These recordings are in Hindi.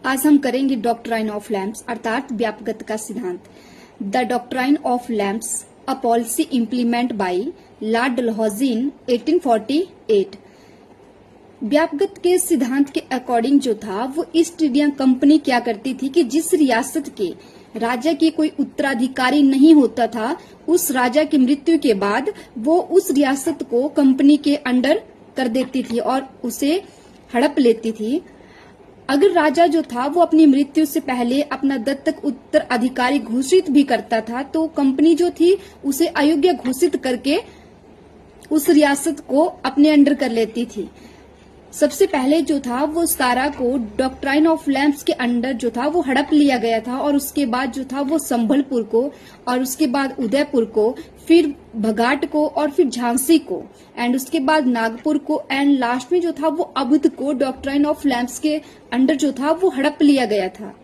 आज हम करेंगे डॉक्ट्राइन ऑफ लैम्प्स अर्थात व्यापकता का सिद्धांत। The doctrine of lapse a policy implement by Lord Dalhousie in 1848। व्यापकता के सिद्धांत के अकॉर्डिंग जो था वो ईस्ट इंडिया कंपनी क्या करती थी कि जिस रियासत के राजा के कोई उत्तराधिकारी नहीं होता था, उस राजा की मृत्यु के बाद वो उस रियासत को कंपनी के अंडर कर देती थी और उसे हड़प लेती थी। अगर राजा जो था वो अपनी मृत्यु से पहले अपना दत्तक उत्तराधिकारी घोषित भी करता था तो कंपनी जो थी उसे अयोग्य घोषित करके उस रियासत को अपने अंडर कर लेती थी। सबसे पहले जो था वो सतारा को डॉक्ट्राइन ऑफ लैम्प्स के अंडर जो था वो हड़प लिया गया था और उसके बाद जो था वो संभलपुर को और उसके बाद उदयपुर को, फिर भगाट को और फिर झांसी को एंड उसके बाद नागपुर को एंड लास्ट में जो था वो अवध को डॉक्ट्राइन ऑफ लैम्प्स के अंडर जो था वो हड़प लिया गया था।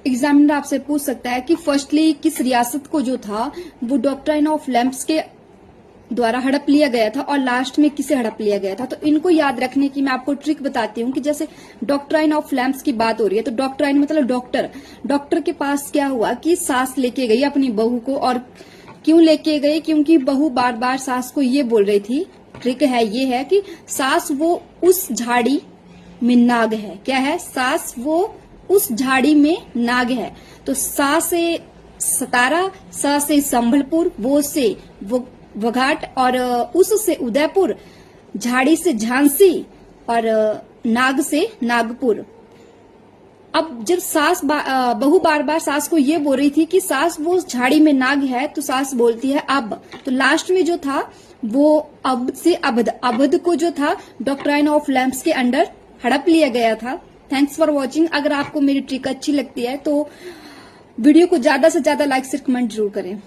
एग्जामिनर आपसे पूछ सकता है कि फर्स्टली किस रियासत को जो था वो डॉक्ट्राइन ऑफ लैम्प्स के द्वारा हड़प लिया गया था और लास्ट में किसे हड़प लिया गया था। तो इनको याद रखने की मैं आपको ट्रिक बताती हूँ कि जैसे डॉक्ट्राइन ऑफ लैम्प्स की बात हो रही है तो डॉक्ट्राइन मतलब डॉक्टर के पास क्या हुआ कि सास लेके गई अपनी बहू को, और क्यों लेके गई, क्योंकि बहू बार बार सास को ये बोल रही थी, ट्रिक है ये है कि सास वो उस झाड़ी में नाग है। क्या है? सास वो उस झाड़ी में नाग है। तो सा से सतारा, सा से संभलपुर, वो से वो वघाट और उस से उदयपुर, झाड़ी से झांसी और नाग से नागपुर। अब जब बहू बार बार सास को ये बोल रही थी कि सास वो झाड़ी में नाग है तो सास बोलती है अब, तो लास्ट में जो था वो अब से अवध को जो था डॉक्ट्राइन ऑफ लैम्प्स के अंडर हड़प लिया गया था। Thanks for watching. अगर आपको मेरी ट्रिक अच्छी लगती है तो वीडियो को ज्यादा से ज्यादा लाइक से कमेंट जरूर करें।